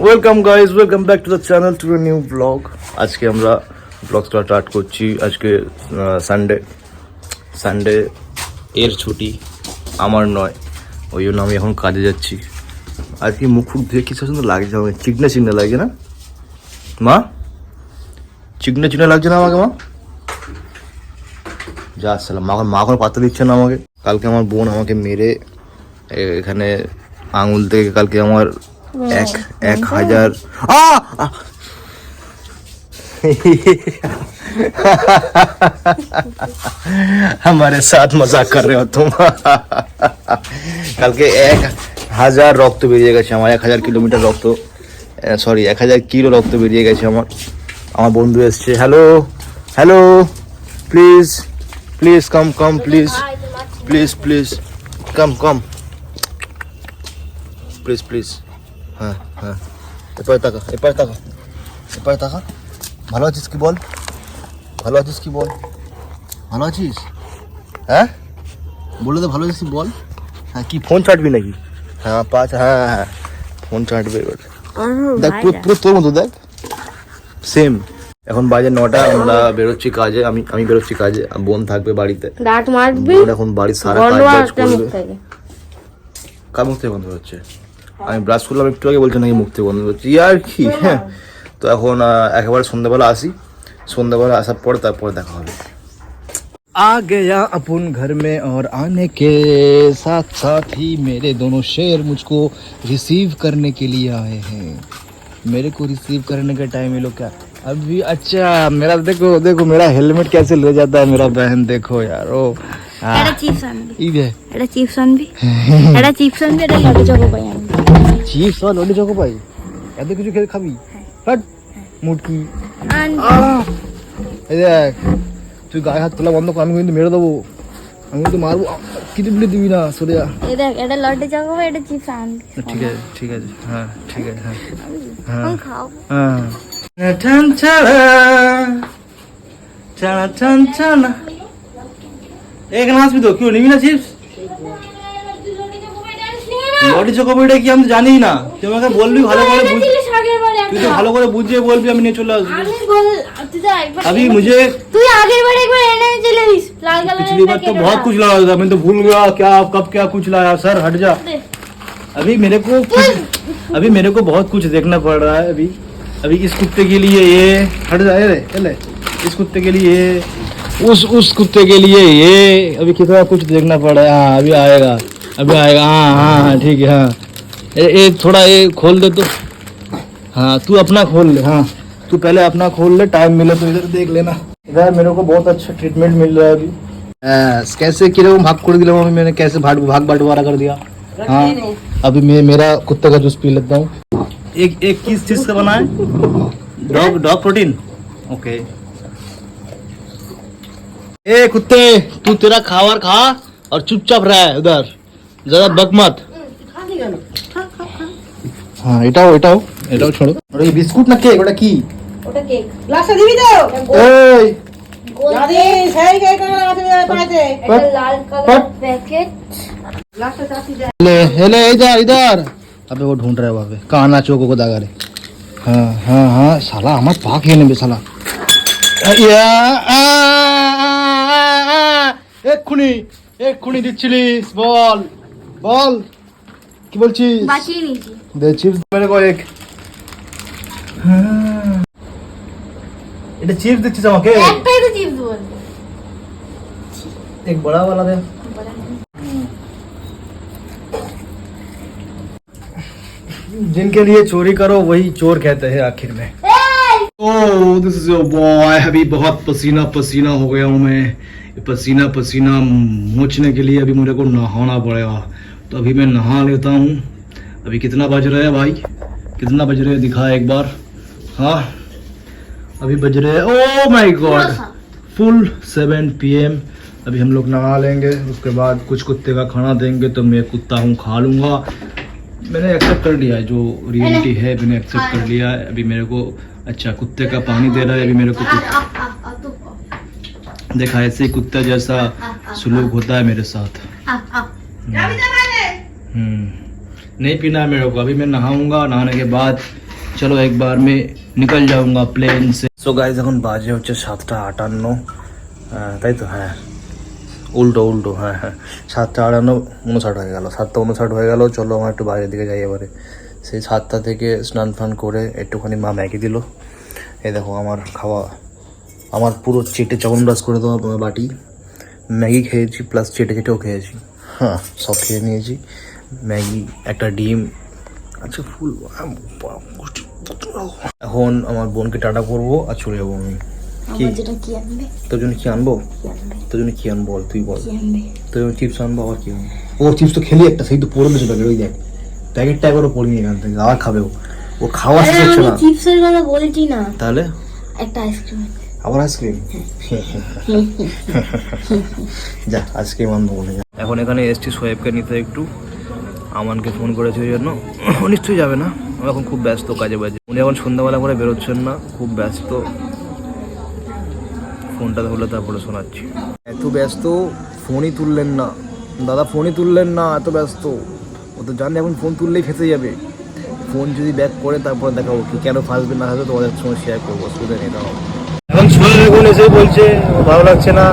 Welcome guys, welcome back to the channel to new blog. আজকে আমরা ব্লগটা start করছি। আজকে সানডে এর ছুটি, আমার নয়, ওই জন্য আমি এখন কাজে যাচ্ছি। আজকে মুখ ফুক দিয়ে কি সুন্দর লাগছে আমাকে, চিকনা চিকনা লাগছে না মা? চিকনা চিকনা লাগছে না আমাকে মা? যা আসসালাম, মা এখন পাত্তা দিচ্ছে না আমাকে। কালকে আমার বোন আমাকে মেরে এখানে আঙুল থেকে কালকে আমার 1000 हमारे साथ मजाक कर रहे हो तुम। কালকে 1000 রক্ত বেরিয়ে গেছে আমার, 1000 কিলোমিটার রক্ত, সরি 1000 কিলো রক্ত বেরিয়ে গেছে আমার। আমার বন্ধু এসছে। Hello hello, please please come come, please please please come come, please please. হ্যাঁ হ্যাঁ, এপারে তাকা, এপারে তাকা, এপারে তাকা। ভালো আছিস কি বল? ভালো আছিস কি বল? ভালো আছিস? হ্যাঁ বলে দে, ভালো আছিস কি বল? হ্যাঁ, কি ফোন চাটবি নাকি? হ্যাঁ পাঁচ, হ্যাঁ হ্যাঁ ফোন চাটবে এবার। দেখ পুরো পুরো তোর মতো, দেখ সেম। এখন বাজে 9টা, আমরা বেরোচ্ছি কাজে। আমি বেরোচ্ছি কাজে, বোন থাকবে বাড়িতে। বোন এখন বাড়ির সারা কাজ করবে। কার মুখ থেকে বন্ধ হচ্ছে? আমি ব্রাশ করলাম একটু আগে, বলছে নাকি মুখ থেকে বন্ধ হচ্ছে, আর কি। হ্যাঁ, তো এখন একেবারে সন্ধ্যাবেলা আসি, সন্ধ্যাবেলা আসার পরে তারপরে দেখা হবে। आ गया अपन घर में और आने के साथ साथ ही मेरे दोनों शेर मुझको रिसीव करने के लिए आए हैं। मेरे को रिसीव करने का टाइम ये लोग क्या अभी। अच्छा मेरा देखो देखो, मेरा हेलमेट कैसे ले जाता है मेरा बहन, देखो यार। ओ এটা চিপস আনবি, ইবে এটা চিপস আনবি, এটা চিপস আনবি, এটা লডু চকো পাই আনবি। চিপস আর লডু চকো পাই এত কিছু খেয়ে খাবি? হাট মুটকি। এই দেখ, তুই গায়ে হাত তোলা বন্ধ কর, আমি কিন্তু মেরে দেবো, আমি কিন্তু মারবো। কিছু বলে দিবি না, সরে যা। এই দেখ, এটা লডু চকো পাই, এটা চিপস আনবি। ঠিক আছে ঠিক আছে, হ্যাঁ ঠিক আছে, হ্যাঁ আমি খাও। হ্যাঁ টান ছাড়া ছাড়া টান ছাড়া। এখানে আসবি তো, কেউ নিবি না চিপস? লডি চকোপাইটা কি আমি তো জানি না, তুই আমাকে বলবি ভালো করে, তুই তো ভালো করে বুঝিয়ে বলবি, আমি নিয়ে চলে আসবো। अभी मुझे तू आगे बार एक बार एने चले इस लाल कलर पिछली बार तो बहुत कुछ लाया था, मैं तो भूल गया क्या कब क्या कुछ लाया। सर हट जा, अभी मेरे को बहुत कुछ देखना पड़ रहा है। अभी इस कुत्ते के लिए ये, हट जा ले, इस कुत्ते के लिए उस कुत्ते के लिए ये, अभी कितना कुछ देखना पड़ रहा है। हाँ अभी आएगा, हाँ हाँ हाँ ठीक है। हाँ ये थोड़ा ये खोल दे तो। हाँ तू अपना खोल ले, हाँ तू पहले अपना खोल ले, टाइम मिले तो इधर देख लेना। इधर मेरे को बहुत अच्छा ट्रीटमेंट मिल रहा है अभी। कैसे किरकम भाग कर दिया अभी मैंने, कैसे भाग बंटवारा कर दिया। हाँ अभी मैं मेरा कुत्ते का जूस पी लेता हूँ। एक किस चीज का बना है? Dog protein. ओके ए कुत्ते, तू तेरा खावर खा और चुपचाप रह उधर, ज्यादा बक मत। हाँ এটাও छोड़ो। ওটা বিস্কুট না কেক? ওটা কি? ওটা কেক। গ্লাসটা দিবি তো? এই দাদি সেই কেক আছে পাইতে। এটা লাল কালার প্যাকেট। গ্লাসটা চাচি দে। ले इधर। अबे वो ढूंढ रहा है वहाँ पे, काना चौको को दागा रे। हाँ हाँ हाँ साला আমার পা খেয়ে নেবে শালা। এক্ষুনি দিচ্ছিলিস, বল কি বলছিস? বাঁচিয়ে নিয়েছি। दे चिप्स मेरे को एक। এটা চিপস দিচ্ছিস আমাকে? একটাই তো চিপস বলবো। एक बड़ा वाला दे। जिनके लिए चोरी करो वही चोर कहते हैं आखिर में। Oh this is your boy. अभी बहुत पसीना पसीना हो गया हूँ मैं, पसीना पसीना मोचने के लिए अभी मेरे को नहाना पड़ेगा, तो अभी मैं नहा लेता हूँ। अभी कितना बज रहा है भाई, कितना बज रहे हैं दिखा एक बार। हाँ अभी बज रहे हैं, oh my God, full 7 PM। अभी हम लोग नहा लेंगे, उसके बाद कुछ कुत्ते का खाना देंगे, तो मैं कुत्ता हूँ खा लूँगा। मैंने एक्सेप्ट कर लिया है, जो रियलिटी है मैंने एक्सेप्ट कर लिया है। अभी मेरे को अच्छा कुत्ते का पानी दे रहा है, अभी मेरे को देखा ऐसे ही कुत्ता जैसा सुलूक होता है मेरे साथ। नहीं पीना है मेरे को। अभी मैं नहाऊंगा, नहाने के बाद चलो एक बार मैं निकल जाऊंगा प्लेन से। सो गाइस এখন বাজে হচ্ছে 7:58, তাই তো? হ্যাঁ, উল্টো উল্টো, হ্যাঁ হ্যাঁ, 7:58 হয়ে গেল, 7:59 হয়ে গেল। চলো আমার একটু বাইরের দিকে যাই এবারে। সেই 7টা থেকে স্নান ফান করে একটুখানি মা ম্যাগি দিল। এই দেখো আমার খাওয়া, আমার পুরো চেটে চবনব্রাশ করে দেওয়া বাটি। ম্যাগি খেয়েছি প্লাস চেটে চেটেও খেয়েছি, হ্যাঁ সব খেয়ে নিয়েছি। ম্যাগি, একটা ডিম, আচ্ছা ফুল। এখন আমার বোনকে টাটা করবো আর চলে যাবো আমি। কি তোর জন্য কি আনবো? তোর জন্য কি আনবো বল, তুই বল। তোর জন্য চিপস আনবো, আবার কি আনবো? ও চিপস তো খেলি একটা, সেই তো পড়ে দিয়েছে প্যাকেট, ওই দেখ প্যাকেটটা একবারও পড়িনি এখান থেকে, আবার খাবে ও খাওয়া শেষ হচ্ছে না। চিপসের কথা বলছি না, তাহলে একটা আইসক্রিম। আবার আইসক্রিম? যা আইসক্রিম আনবো বলে। এখন এখানে এসছি সোয়েবকে নিতে, একটু আমানকে ফোন করেছে ওই জন্য। ও নিশ্চয়ই যাবে না, ও এখন খুব ব্যস্ত কাজে বাজে। উনি এখন সন্ধ্যাবেলা করে বেরোচ্ছেন না, খুব ব্যস্ত। ফোনটা ধরলে তারপরে শোনাচ্ছি। এত ব্যস্ত ফোনই তুললেন না দাদা, ফোনই তুললেন না, এত ব্যস্ত। ও তো জানে এখন ফোন তুললেই ফেঁসে যাবে। ফোন যদি ব্যাক করে তারপর দেখাবো কি কেন ফাঁসবে না ফাঁসবে তোমাদের সঙ্গে শেয়ার করবো, সুদে নিয়ে দাও। এখন সোহেব এখন এসে বলছে ভালো লাগছে না,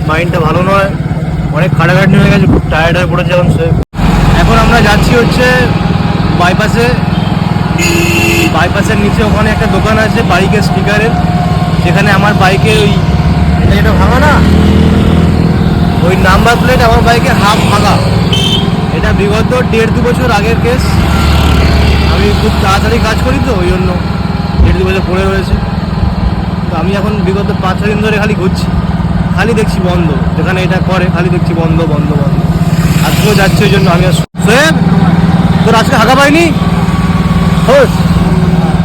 মাইন্ডটা ভালো নয়, অনেক খাটাখাটনি হয়ে গেছে, খুব টায়ার্ড হয়ে পড়েছে এখন সোহেব। এখন আমরা যাচ্ছি হচ্ছে বাইপাসে। বাইপাসের নিচে ওখানে একটা দোকান আছে বাইকের স্পিকারের, যেখানে আমার বাইকের ওই এটা ভাঙা না, ওই নাম্বার প্লেট আমার বাইকে হাফ ভাঙা। এটা বিগত 1.5-2 বছর আগের কেস। আমি খুব তাড়াতাড়ি কাজ করি তো, ওই জন্য 1.5-2 বছর পড়ে রয়েছে। তো আমি এখন বিগত 5-6 দিন ধরে খালি ঘুরছি, খালি দেখছি বন্ধ, যেখানে এটা করে খালি দেখছি বন্ধ বন্ধ বন্ধ। আজকেও যাচ্ছে ওই জন্য আমি। সোহেব তোর আজকে হাঁকা পাইনি?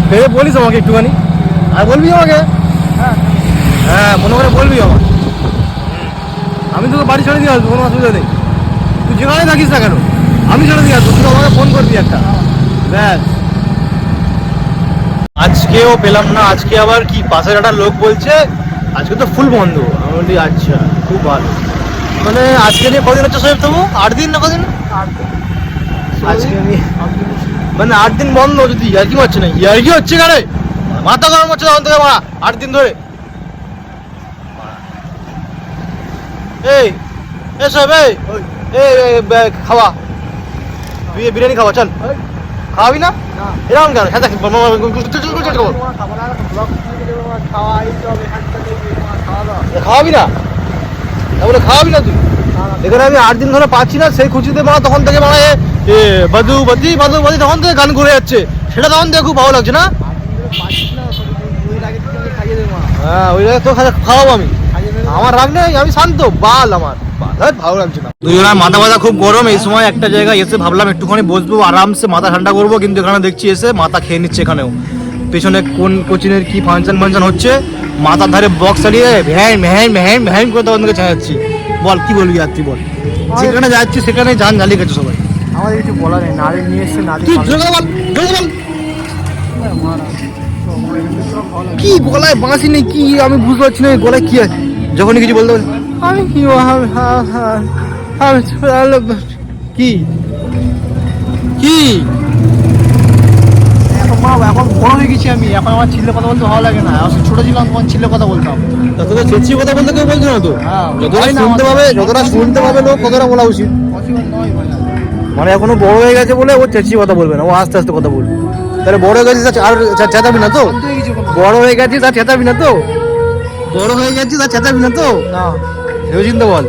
ভেবে বলিস আমাকে একটুখানি, আর বলবি আমাকে? হ্যাঁ মনে করে বলবি আমার, আমি তোকে বাড়ি ছেড়ে দিয়ে আসবো, কোনো অসুবিধা নেই। তুই যেখানে থাকিস না কেন আমি ছেড়ে দিয়ে আসবো, তুই আমাকে ফোন করবি একটা, ব্যাস। আজকেও পেলাম না, আজকে আবার কি পাশের একটা লোক বলছে আজকে তো ফুল বন্ধ। আমি বলি আচ্ছা খুব ভালো। মানে আজকে নিয়ে কদিন হচ্ছে সোহেব তবু? 8 দিন না কদিন? আজকে নিয়ে মানে 8 দিন বন্ধ। যদি ইয়ার্কি হচ্ছে না, ইয়ার্কি হচ্ছে কারে, মাথা গরম হচ্ছে তখন থেকে 8 দিন ধরে। এই সোহেব, এই খাওয়া, তুই বিরিয়ানি খাওয়া, চল। খাওয়াবি না? এরকম কেন? খাওয়াবি না? তাহলে খাওয়াবি না তুই? এখানে আমি 8 দিন ধরে পাচ্ছি না, সেই খুঁজিতে মারা তখন থেকে মারা বাদু বাদি বাদু বাদি তখন থেকে গান ঘুরে যাচ্ছে, সেটা তখন থেকে খুব ভালো লাগছে না? হ্যাঁ ওই জায়গায় তো খাওয়াবো আমি, আমার রাগ নেই, আমি শান্ত বাল, আমার ভালো লাগছে না। দুজনের মাথা ব্যথা খুব গরম। এই সময় একটা জায়গায় এসে ভাবলাম একটুখানি বসবো, আরামসে মাথা ঠান্ডা করবো, কিন্তু এখানে দেখছি এসে মাথা খেয়ে নিচ্ছে। এখানেও পেছনে কোন কোচিনের কি ফাংশন হচ্ছে, মাথার ধারে বক্স চালিয়ে ভ্যান ভ্যান ভ্যান ভ্যান করে তখন থেকে চালাচ্ছি। বল কি বলবি আর তুই বল, যেখানে যাচ্ছি সেখানে জান জ্বালিয়ে গেছে সবাই। আমাদের কিছু বলার নেই, নারী নিয়ে এসছে, নারী কি গলায় বাঁশি নেই কি, আমি বুঝতে পারছি না গলায় কি আছে। যখনই কিছু বলতে আমি কি কি কি এখন বড় হয়ে গেছি আমি, এখন আমার ছেলে কথা বলতে ভালো লাগে না। ছোট ছিলাম তখন ছেলে কথা বলতাম। তোকে চেঁচি কথা বলতে কেউ বলছো না তো? যতটা শুনতে পাবে লোক কতটা বলা উচিত। মানে এখনো বড় হয়ে গেছে বলে ও চেঁচি কথা বলবে না, ও আস্তে আস্তে কথা বলবে। তাহলে বড় হয়ে গেছিস আর চেঁচাবি না তো? বড় হয়ে গেছিস আর চেঁচাবি না তো? বড় হয়ে গেছিস আর চেঁচাবি না তো? না ভেবে চিন্তা বল।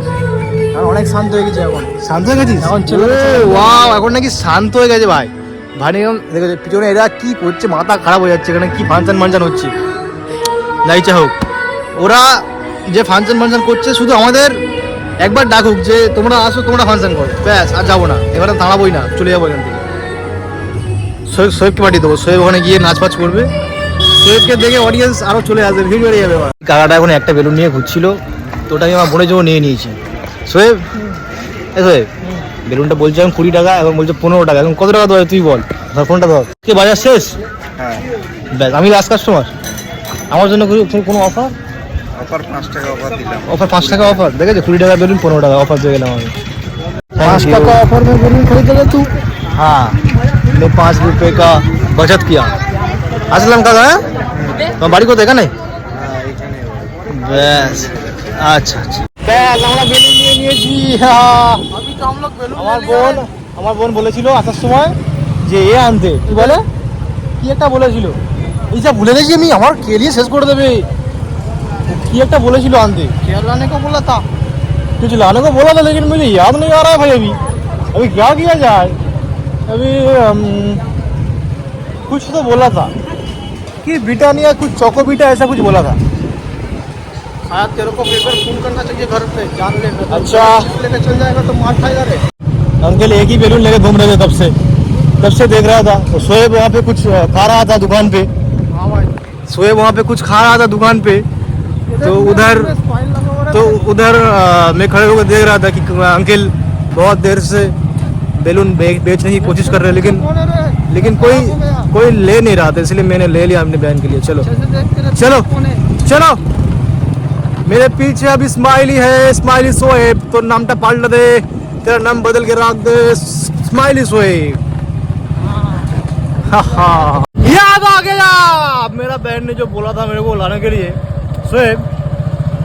অনেক শান্ত হয়ে গেছি এখন। শান্ত হয়ে গেছিস এখন? ওয়াও, এখন নাকি শান্ত হয়ে গেছে ভাই। ভাই দেখো পিছনে এরা কি করছে, মাথা খারাপ হয়ে যাচ্ছে। এখানে কি ফাংশন হচ্ছে, নাই চা হোক। ওরা যে ফাংশন করছে শুধু আমাদের একবার ডাকুক যে তোমরা আসো, তোমরা ফাংশন করো, ব্যাস, আর যাবো না, এবারে দাঁড়াবোই না, চলে যাবো এখান থেকে। সোহেবকে পাঠিয়ে দেবো, সোহেব ওখানে গিয়ে নাচ ফাচ করবে। সোহেবকে দেখে অডিয়েন্স আরো চলে আসবে, ভিড় বেড়ে যাবে। কাকাটা এখন একটা বেলুন নিয়ে ঘুরছিল, তো ওটা আমি আমার বোনের জন্য নিয়ে নিয়েছি। সোহেব সোহেব বেলুনটা বলছে এখন 20 টাকা, এখন বলছে 15 টাকা। এখন কত টাকা দেবে তুই বল, ধর ফোনটা ধর। কে বাজার শেষ? হ্যাঁ ব্যাস, আমি লাস্ট কাস্টমার। আমার জন্য কোনো অফার? অফার 5 টাকা অফার দিলাম। অফার 5 টাকা অফার, দেখেছো? 20 টাকা বেলুন 15 টাকা অফার পেয়ে গেলাম আমি। 5 টাকা ऑफर में बेलून खरीदेगा तू? हाँ, मैंने 5 रुपए का बचत किया। আসলাম কাকা, হ্যাঁ তোমার বাড়ি কোথায়? এখানে? ব্যাস, আচ্ছা আচ্ছা। ব্যাস আমরা বেলুন নিয়ে নিয়েছি। আমার বোন বলেছিল আসার সময় যে এ আনতে, কি বলে, কি একটা বলেছিল, এই যা ভুলে গেছি আমি, আমার কেলিয়ে শেষ করে দেবে। কি একটা बोलेছিল आंधे, क्या लाने को बोला था, कुछ लाने को बोला था लेकिन मुझे याद नहीं आ रहा है भाई। अभी क्या किया जाए, अभी कुछ तो बोला था कि ब्रिटानिया कुछ चोकोबीटा ऐसा कुछ बोला था। शायद तेरे को एक बार फोन करना चाहिए घर पे, जान ले। अच्छा लेके चल जाएगा तो मार खाएगा रे। अंकल एक ही बैलून लेके घूम रहे थे तब से देख रहा था। तो शोएब वहाँ पे कुछ खा रहा था दुकान पे। हाँ भाई, शोएब वहाँ पे कुछ खा रहा था दुकान पे, तो उधर मैं खड़े होकर देख रहा था कि अंकल बहुत देर से बैलून बेचने की कोशिश कर रहे हैं, लेकिन कोई ले नहीं रहा था, इसलिए मैंने ले लिया अपनी बहन के लिए। चलो चलो चलो, मेरे पीछे अभी स्माइली है, स्माइली शोएब, तो नामटा पाल्ट दे, तेरा नाम बदल के रख दे, स्माइली शोएब। याद आ गया, मेरा बहन ने जो बोला था मेरे को लाने के लिए शोएब,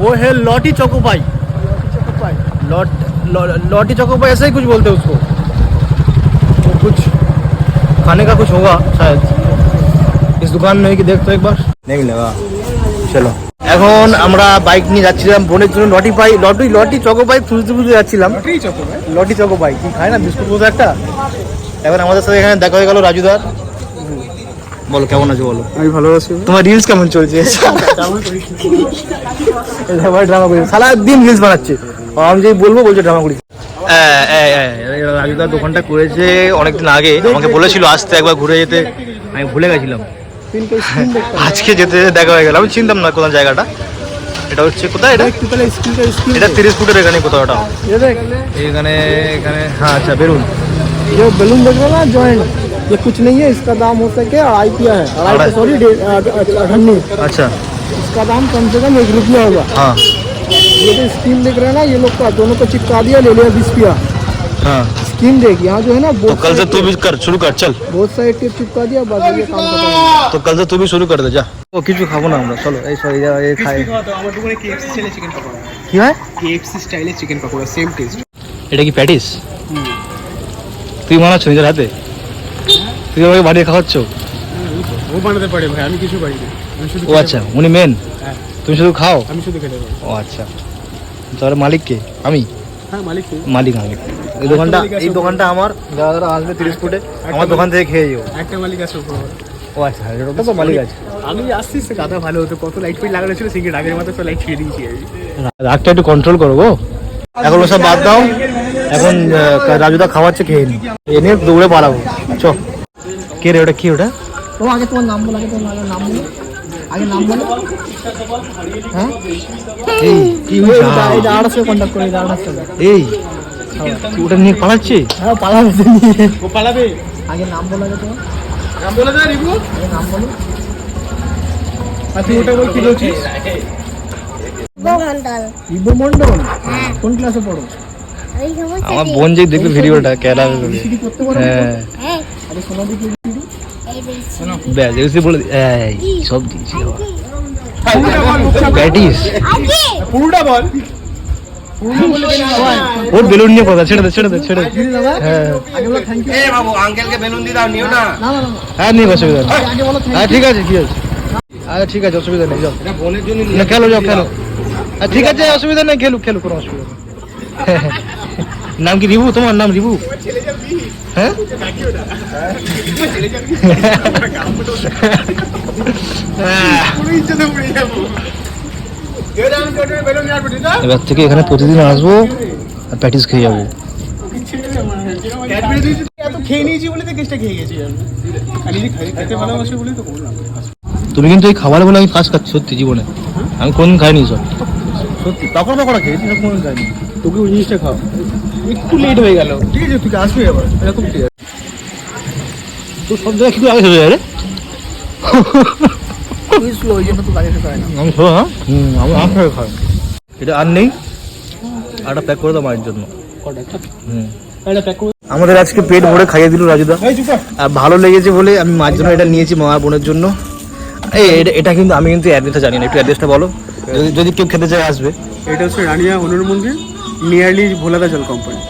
वो है लॉटी चोकोपाई। लॉटी चोकोपाई ऐसे ही कुछ बोलते हैं उसको। वो कुछ खाने का कुछ होगा शायद, इस दुकान में कि देख तो एक बार, नहीं मिलेगा। चलो এখন আমরা বাইক নিয়ে যাচ্ছিলাম বোনের জন্য লটি চকোপাই খুঁজতে যাচ্ছিলাম। লটি চকোপাই কি খায় না, বিস্কুট মতো একটা। এখন আমাদের সাথে এখানে দেখা হয়ে গেল রাজুদার। বলো কেমন আছো বলো। আমি ভালো আছি। তোমার রিলস কেমন চলছে? ড্রামা করি, সারা দিন রিলস বানাচ্ছে, আমি যেই বলবো বলছে ড্রামা করি। রাজুদার দোকানটা করেছে অনেকদিন আগে, আমাকে বলেছিল আসতে একবার ঘুরে যেতে, আমি ভুলে গেছিলাম। আজকে যেতে দেখা হয়ে গেল, আমি চিনতাম না কোন জায়গাটা। এটা হচ্ছে কোথায়, এটা 30 ফুটের এখানে কোথাও, ওটা এখানে এখানে। হ্যাঁ আচ্ছা, বেলুন, जो बैलून देख रहे हो ना जॉइंट, ये कुछ नहीं है, इसका दाम हो सके 2.5 रुपया है, 2.5 अच्छा, इसका दाम कम से कम 1 रुपया होगा। हाँ ये जो स्कीम देख रहे हैं ना, ये लोग का दोनों को चिपका दिया, ले लिया 20 रुपया। हाँ स्कीम देख, यहाँ जो है ना तो कल से तू भी कर, शुरू कर, चल बहुत सारे टिप चिपका दिया, बस ये काम खत्म। तो कल से तू भी शुरू कर दे जा। ও কিছু খাবো না আমরা, চলো এই সরি এই খাই। আমার দোকানে KFC স্টাইলে চিকেন পকোড়া, কি হয়? KFC স্টাইলে চিকেন পকোড়া, সেম টেস্ট। এটা কি প্যাটিস? তুই বানাচ্ছ নিজের হাতে? তুই আমাকে বাড়িয়ে খাওয়াচ্ছ? ও বানাতে পারে ভাই, আমি কিছু পারি না। ও আচ্ছা, উনি মেন, তুমি শুধু খাও? আমি শুধু খেতে পারি। ও আচ্ছা, তাহলে মালিক কে? আমি? হ্যাঁ মালিক। মালিক আমি। এই দোকানটা আমার, যারা আসবে 30 ফুটে আমার দোকান থেকে খেয়ে যাও। একটা মালিক আছে উপর। ও আচ্ছা, এটা তো মালিক আছে। আমি আসছিস গাদা ভালো হতো, কত লাইট ফাইট লাগানো ছিল, সিগারেট আগের মতো তো লাইট ছেড়ে দিয়েছি আমি। রাগটা একটু কন্ট্রোল করো গো, এখন ওসব বাদ দাও। এখন রাজুদা খাওয়াচ্ছে, খেয়ে নি, এনে দৌড়ে পালাবো। চ, কে রে ওটা, কি ওটা? তো আগে তোমার নাম বলো, আগে তোমার নাম বলো, আগে নাম বলো। হ্যাঁ এই কি হইছে? এই আড়াসে কন্টাক্ট করে, আড়াসে। এই ওটা নিয়ে পালাচ্ছে? হ্যাঁ পালাবে, ও পালাবে। আগে নাম বলো, আগে তোমার নাম বলে দে রিভু, আগে নাম বলো। তুই ওটা বল, কি বলছিস? ইবো মন্ডল, কোন ক্লাসে পড়ো? আমার বোন যে দেখবে ভিডিওটা কেডা সিডি করতে পারো? হ্যাঁ আরে শোনা দেখি ব্যাস এসে বলে এই সব দিয়েছি প্যাটিস পুরোটা বল। ওর বেলুন নিয়ে কথা, ছেড়ে দে হ্যাঁ আগে বলো থ্যাংক ইউ। এ বাবু আঙ্কেলকে বেলুন দিয়ে দাও, নিও না। না না না, হ্যাঁ নিয়ে অসুবিধা নেই। আগে বলো হ্যাঁ ঠিক আছে, কি আছে, আচ্ছা ঠিক আছে, অসুবিধা নেই, যাও এটা বোনের জন্য না, খেলো যাও খেলো। ঠিক আছে অসুবিধা নেই, খেলো কোনো অসুবিধা নেই। নাম কি রিভু? তোমার নাম রিভু? হ্যাঁ এবার থেকে এখানে প্রতিদিন আসবো আর প্যাটিস খেয়ে যাবো। এত খেয়ে নিয়েছি বলে তো কেসটা খেয়ে গেছি আমি, আর নিজে খেতে ভালোবাসি বলে তো করলাম। তুমি কিন্তু এই খাবার বলে আমি ফার্স্ট খাচ্ছি সত্যি জীবনে, আমি কোনদিন খাইনি সব সত্যি। তখন খেয়েছি, সব কোনদিন খাইনি। তোকে ওই জিনিসটা খাও, একটু লেট হয়ে গেল, ঠিক আছে তুই আসবি এবার, এরকম ঠিক আছে। তো সব জায়গায় কিন্তু আগে চলে যায় রে, তুই স্লো, ওই জন্য তো আগে খেতে হয় না। আমি শো, হ্যাঁ আমি আগে খাই। এটা আর নেই, আরটা প্যাক করে দাও মায়ের জন্য। এটা প্যাক করে আমাদের আজকে পেট ভরে খাইয়ে দিল রাজুদা, আর ভালো লেগেছে বলে আমি মায়ের জন্য এটা নিয়েছি, মা বোনের জন্য। এই এটা কিন্তু আমি কিন্তু অ্যাড্রেসটা জানি না, একটু অ্যাড্রেসটা বলো, যদি কেউ খেতে চায় আসবে। এটা হচ্ছে রানিয়া হনুর মন্দির, নিয়ারলি ভোলাদা জল কোম্পানি।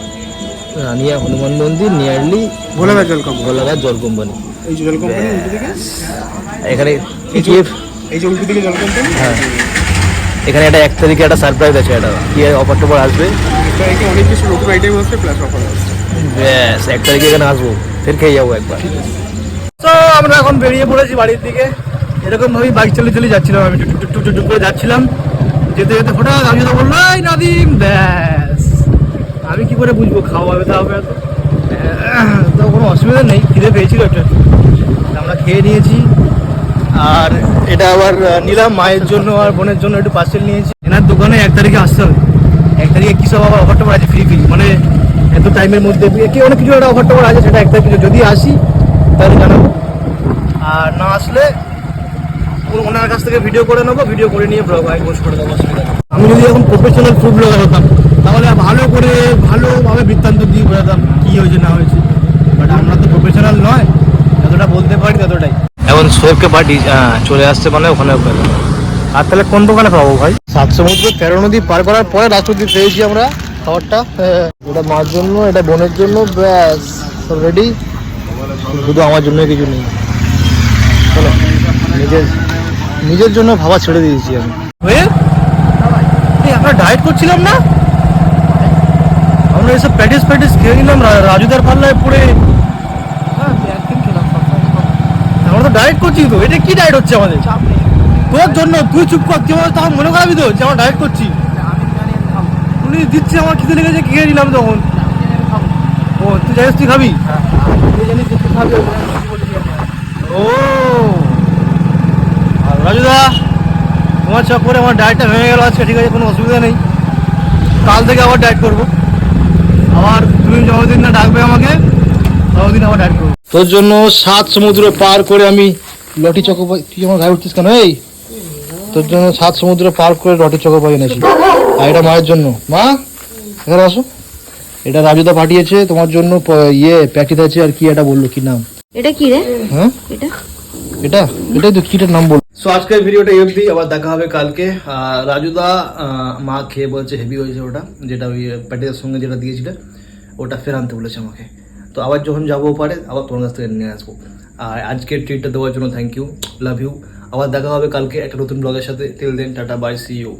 রানিয়া হনুমান মন্দির নিয়ারলি ভোলাদা জল কোম্পানি। ভোলাদা জল কোম্পানি। এই যে জল কোম্পানি উল্টো দিকে, এখানে এই যে উল্টো দিকে জল কোম্পানি। হ্যাঁ, এখানে একটা 1 তারিখে একটা সারপ্রাইজ আছে, একটা কি অফার টফার আসবে। এটা অনেক কিছু নতুন আইটেম আছে, প্লাস অফার আছে। ব্যাস 1 তারিখে এখানে আসবো, ফের খেয়ে যাবো একবার। তো আমরা এখন বেরিয়ে পড়েছি বাড়ির দিকে। এরকম ভাবেই বাইক চালিয়ে যাচ্ছিলাম, আমি টুক করে যাচ্ছিলাম। যেতে যেতে হঠাৎ আমি তো বললো এই নাদিম, ব্যাস আমি কি করে বুঝবো খাওয়া হবে তা হবে, তো কোনো অসুবিধা নেই, খিদে পেয়েছিল একটু, আমরা খেয়ে নিয়েছি। আর এটা আবার নিলাম মায়ের জন্য আর বোনের জন্য একটু পার্সেল নিয়েছি। এনার দোকানে 1 তারিখে আসতে হবে। 1 তারিখে কী সব আবার অফার টফার আছে, ফ্রি মানে এত টাইমের মধ্যে কি অনেক কিছু একটা অফার টফার আছে, সেটা 1 তারিখে যদি আসি তাহলে জানাবো, আর না আসলে ওনার কাছ থেকে ভিডিও করে নেবো, ভিডিও করে নিয়ে ব্লগ আমি পোস্ট করে দেবো, অসুবিধা নেই। আমি যদি এখন প্রফেশনাল ফুড ব্লগার হতাম তাহলে ভালোভাবে বৃত্তান্ত দিয়ে বোঝাতাম কী হয়েছে না হয়েছে, বাট আমরা তো প্রফেশনাল নয়, যতটা বলতে পারি ততটাই। এখন সোহেবকে পার্টি চলে আসছে, মানে ওখানে আর তাহলে কোন দোকানে পাবো ভাই? 7 সমুদ্র 13 নদী পার করার পরে রাষ্ট্রদ্বীপ পেয়েছি আমরা খাবারটা। এটা মার জন্য, এটা বোনের জন্য, ব্যাস সব রেডি, শুধু আমার জন্য কিছু নেই। চলো নিজের জন্য ভাবা ছেড়ে দিয়েছি আমি। আমরা ডায়েট করছিলাম না, আমরা এসব প্যাটিস খেয়ে নিলাম রাজুদার পাল্লায় পড়ে। আমরা তো ডায়েট করছি, তো এটা কি ডায়েট হচ্ছে আমাদের? তোর জন্য, তুই চুপ কর, তুই তখন মনে করাবি তো যে আমরা ডায়েট করছি। উনি দিচ্ছে, আমার খিদে লেগেছে, খেয়ে নিলাম তখন। ও তুই জানিস তুই খাবি? ও রাজুদা, তোমার চক্করে আমার ডায়েটটা ভেঙে গেল আজকে, ঠিক আছে, কোনো অসুবিধা নেই, কাল থেকে আবার ডায়েট করবো। আবার তুমি যতদিন না ডাকবে আমাকে ততদিন আবার ডায়েট করবো। তোর জন্য 7 সমুদ্র পার করে আমি লটি চকোপাই, তুই আমার গায়ে উঠছিস কেন? এই তোর জন্য 7 সমুদ্র পার করে লটি চকোপাই এনেছি, আর এটা মায়ের জন্য। মা এখানে আসো, এটা রাজুদা পাঠিয়েছে তোমার জন্য, প্যাকেট আছে আর কি এটা বললো, কি নাম এটা কি রে? হ্যাঁ এটাই তো কিটার নাম বল। সো আজকের ভিডিওটা অবধি, আবার দেখা হবে কালকে। রাজুদা মা খেয়ে বলছে হেভি হয়েছে ওটা, যেটা ওই প্যাটের সঙ্গে যেটা দিয়েছিল ওটা ফের আনতে বলেছে আমাকে। তো আবার যখন যাবো পারে আবার তোমার কাছ থেকে নিয়ে আসবো। আর আজকের ট্রিটটা দেওয়ার জন্য থ্যাংক ইউ, লাভ ইউ। আবার দেখা হবে কালকে একটা নতুন ব্লগের সাথে। Till then tata, bye, see you.